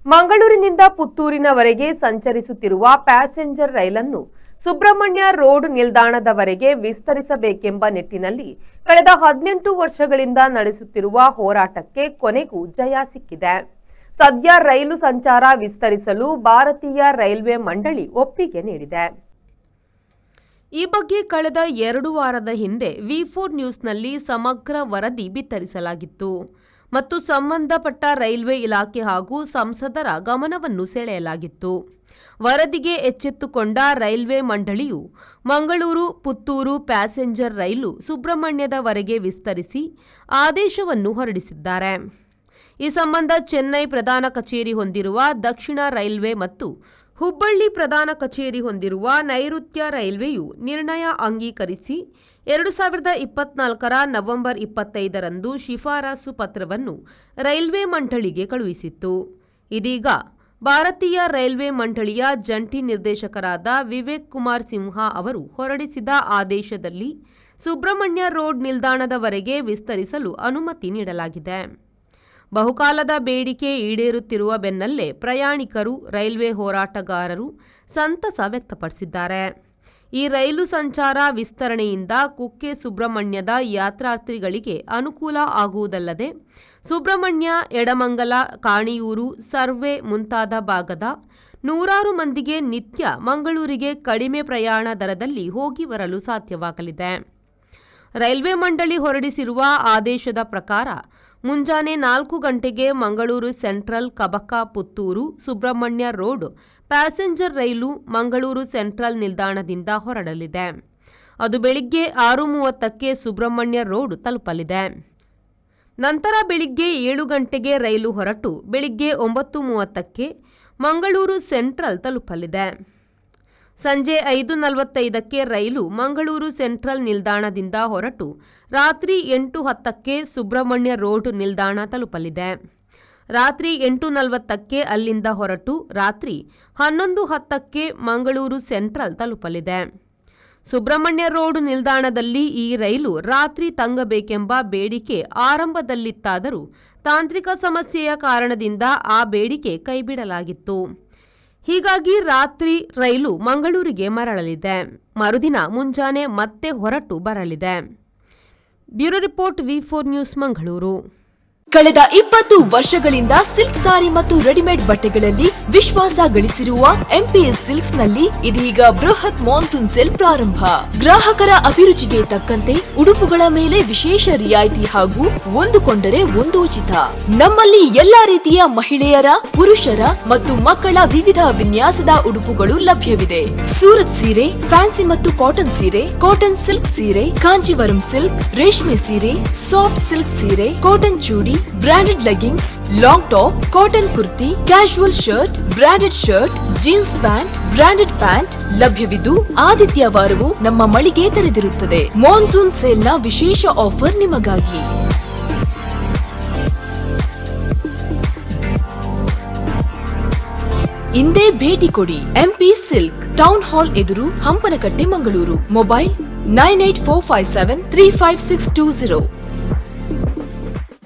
ಮಂಗಳೂರಿನಿಂದ ಪುತ್ತೂರಿನವರೆಗೆ ಸಂಚರಿಸುತ್ತಿರುವ ಪ್ಯಾಸೆಂಜರ್ ರೈಲನ್ನು ಸುಬ್ರಹ್ಮಣ್ಯ ರೋಡ್ ನಿಲ್ದಾಣದವರೆಗೆ ವಿಸ್ತರಿಸಬೇಕೆಂಬ ನಿಟ್ಟಿನಲ್ಲಿ ಕಳೆದ 18 ವರ್ಷಗಳಿಂದ ನಡೆಸುತ್ತಿರುವ ಹೋರಾಟಕ್ಕೆ ಕೊನೆಗೂ ಜಯ ಸಿಕ್ಕಿದೆ. ಸದ್ಯ ರೈಲು ಸಂಚಾರ ವಿಸ್ತರಿಸಲು ಭಾರತೀಯ ರೈಲ್ವೆ ಮಂಡಳಿ ಒಪ್ಪಿಗೆ ನೀಡಿದೆ. ಈ ಬಗ್ಗೆ ಕಳೆದ 2 ವಾರದ ಹಿಂದೆ V4 ನ್ಯೂಸ್ನಲ್ಲಿ ಸಮಗ್ರ ವರದಿ ಬಿತ್ತರಿಸಲಾಗಿತ್ತು ಮತ್ತು ಸಂಬಂಧಪಟ್ಟ ರೈಲ್ವೆ ಇಲಾಖೆ ಹಾಗೂ ಸಂಸದರ ಗಮನವನ್ನು ಸೆಳೆಯಲಾಗಿತ್ತು. ವರದಿಗೆ ಎಚ್ಚೆತ್ತುಕೊಂಡ ರೈಲ್ವೆ ಮಂಡಳಿಯು ಮಂಗಳೂರು ಪುತ್ತೂರು ಪ್ಯಾಸೆಂಜರ್ ರೈಲು ಸುಬ್ರಹ್ಮಣ್ಯದವರೆಗೆ ವಿಸ್ತರಿಸಿ ಆದೇಶವನ್ನು ಹೊರಡಿಸಿದ್ದಾರೆ. ಈ ಸಂಬಂಧ ಚೆನ್ನೈ ಪ್ರಧಾನ ಕಚೇರಿ ಹೊಂದಿರುವ ದಕ್ಷಿಣ ರೈಲ್ವೆ ಮತ್ತು ಹುಬ್ಬಳ್ಳಿ ಪ್ರಧಾನ ಕಚೇರಿ ಹೊಂದಿರುವ ನೈಋತ್ಯ ರೈಲ್ವೆಯು ನಿರ್ಣಯ ಅಂಗೀಕರಿಸಿ 2024ರ ನವೆಂಬರ್ 25ರಂದು ಶಿಫಾರಸು ಪತ್ರವನ್ನು ರೈಲ್ವೆ ಮಂಡಳಿಗೆ ಕಳುಹಿಸಿತ್ತು. ಇದೀಗ ಭಾರತೀಯ ರೈಲ್ವೆ ಮಂಡಳಿಯ ಜಂಟಿ ನಿರ್ದೇಶಕರಾದ ವಿವೇಕ್ ಕುಮಾರ್ ಸಿಂಹ ಅವರು ಹೊರಡಿಸಿದ ಆದೇಶದಲ್ಲಿ ಸುಬ್ರಹ್ಮಣ್ಯ ರೋಡ್ ನಿಲ್ದಾಣದವರೆಗೆ ವಿಸ್ತರಿಸಲು ಅನುಮತಿ ನೀಡಲಾಗಿದೆ. ಬಹುಕಾಲದ ಬೇಡಿಕೆ ಈಡೇರುತ್ತಿರುವ ಬೆನ್ನಲ್ಲೇ ಪ್ರಯಾಣಿಕರು, ರೈಲ್ವೆ ಹೋರಾಟಗಾರರು ಸಂತಸ ವ್ಯಕ್ತಪಡಿಸಿದ್ದಾರೆ. ಈ ರೈಲು ಸಂಚಾರ ವಿಸ್ತರಣೆಯಿಂದ ಕುಕ್ಕೆ ಸುಬ್ರಹ್ಮಣ್ಯದ ಯಾತ್ರಾರ್ಥಿಗಳಿಗೆ ಅನುಕೂಲ ಆಗುವುದಲ್ಲದೆ ಸುಬ್ರಹ್ಮಣ್ಯ, ಎಡಮಂಗಲ, ಕಾಣಿಯೂರು, ಸರ್ವೆ ಮುಂತಾದ ಭಾಗದ ನೂರಾರು ಮಂದಿಗೆ ನಿತ್ಯ ಮಂಗಳೂರಿಗೆ ಕಡಿಮೆ ಪ್ರಯಾಣ ದರದಲ್ಲಿ ಹೋಗಿ ಬರಲು ಸಾಧ್ಯವಾಗಲಿದೆ. ರೈಲ್ವೆ ಮಂಡಳಿ ಹೊರಡಿಸಿರುವ ಆದೇಶದ ಪ್ರಕಾರ ಮುಂಜಾನೆ 4 ಗಂಟೆಗೆ Mangaluru central, Kabaka, Puttur, Subrahmanya road passenger ರೈಲು ಮಂಗಳೂರು ಸೆಂಟ್ರಲ್ ನಿಲ್ದಾಣದಿಂದ ಹೊರಡಲಿದೆ. ಅದು ಬೆಳಿಗ್ಗೆ 6:30ಕ್ಕೆ ಸುಬ್ರಹ್ಮಣ್ಯ ರೋಡ್ ತಲುಪಲಿದೆ. ನಂತರ ಬೆಳಿಗ್ಗೆ 7 ಗಂಟೆಗೆ ರೈಲು ಹೊರಟು ಬೆಳಿಗ್ಗೆ 9:30ಕ್ಕೆ ಮಂಗಳೂರು ಸೆಂಟ್ರಲ್ ತಲುಪಲಿದೆ. ಸಂಜೆ 5:45ಕ್ಕೆ ರೈಲು ಮಂಗಳೂರು ಸೆಂಟ್ರಲ್ ನಿಲ್ದಾಣದಿಂದ ಹೊರಟು ರಾತ್ರಿ 8:10ಕ್ಕೆ ಸುಬ್ರಹ್ಮಣ್ಯ ರೋಡ್ ನಿಲ್ದಾಣ ತಲುಪಲಿದೆ. ರಾತ್ರಿ 8:40ಕ್ಕೆ ಅಲ್ಲಿಂದ ಹೊರಟು ರಾತ್ರಿ 11:10ಕ್ಕೆ ಮಂಗಳೂರು ಸೆಂಟ್ರಲ್ ತಲುಪಲಿದೆ. ಸುಬ್ರಹ್ಮಣ್ಯ ರೋಡ್ ನಿಲ್ದಾಣದಲ್ಲಿ ಈ ರೈಲು ರಾತ್ರಿ ತಂಗಬೇಕೆಂಬ ಬೇಡಿಕೆ ಆರಂಭದಲ್ಲಿತ್ತಾದರೂ ತಾಂತ್ರಿಕ ಸಮಸ್ಯೆಯ ಕಾರಣದಿಂದ ಆ ಬೇಡಿಕೆ ಕೈಬಿಡಲಾಗಿತ್ತು. ಹೀಗಾಗಿ ರಾತ್ರಿ ರೈಲು ಮಂಗಳೂರಿಗೆ ಮರಳಲಿದೆ. ಮರುದಿನ ಮುಂಜಾನೆ ಮತ್ತೆ ಹೊರಟು ಬರಲಿದೆ. Bureau report, V4 news, Mangaluru. ಕಳೆದ 20 ವರ್ಷಗಳಿಂದ ಸಿಲ್ಕ್ ಸಾರಿ ಮತ್ತು ರೆಡಿಮೇಡ್ ಬಟ್ಟೆಗಳಲ್ಲಿ ವಿಶ್ವಾಸ ಗಳಿಸಿರುವ MPS ಸಿಲ್ಕ್ಸ್ ನಲ್ಲಿ ಇದೀಗ ಬೃಹತ್ ಮಾನ್ಸೂನ್ ಸೇಲ್ ಪ್ರಾರಂಭ. ಗ್ರಾಹಕರ ಅಭಿರುಚಿಗೆ ತಕ್ಕಂತೆ ಉಡುಪುಗಳ ಮೇಲೆ ವಿಶೇಷ ರಿಯಾಯಿತಿ ಹಾಗೂ ಒಂದು ಕೊಂಡರೆ ಒಂದು ಉಚಿತ. ನಮ್ಮಲ್ಲಿ ಎಲ್ಲಾ ರೀತಿಯ ಮಹಿಳೆಯರ, ಪುರುಷರ ಮತ್ತು ಮಕ್ಕಳ ವಿವಿಧ ವಿನ್ಯಾಸದ ಉಡುಪುಗಳು ಲಭ್ಯವಿದೆ. ಸೂರತ್ ಸೀರೆ, ಫ್ಯಾನ್ಸಿ ಮತ್ತು ಕಾಟನ್ ಸೀರೆ, ಕಾಟನ್ ಸಿಲ್ಕ್ ಸೀರೆ, ಕಾಂಜೀವರಂ ಸಿಲ್ಕ್, ರೇಷ್ಮೆ ಸೀರೆ, ಸಾಫ್ಟ್ ಸಿಲ್ಕ್ ಸೀರೆ, cotton chudi, branded leggings, long top, cotton kurti, casual shirt, branded shirt, jeans pant, branded pant ಲಭ್ಯವಿದ್ದು ಆದಿತ್ಯವಾರವೂ ನಮ್ಮ ಮಳಿಗೆ ತೆರೆದಿರುತ್ತದೆ. ಮಾನ್ಸೂನ್ ಸೇಲ್ನ ವಿಶೇಷ ಆಫರ್ ನಿಮಗಾಗಿ. ಇಂದೇ ಭೇಟಿ ಕೊಡಿ. MP ಸಿಲ್ಕ್, ಟೌನ್ ಹಾಲ್ ಎದುರು, ಹಂಪನಕಟ್ಟೆ, ಮಂಗಳೂರು. ಮೊಬೈಲ್ 9845735620.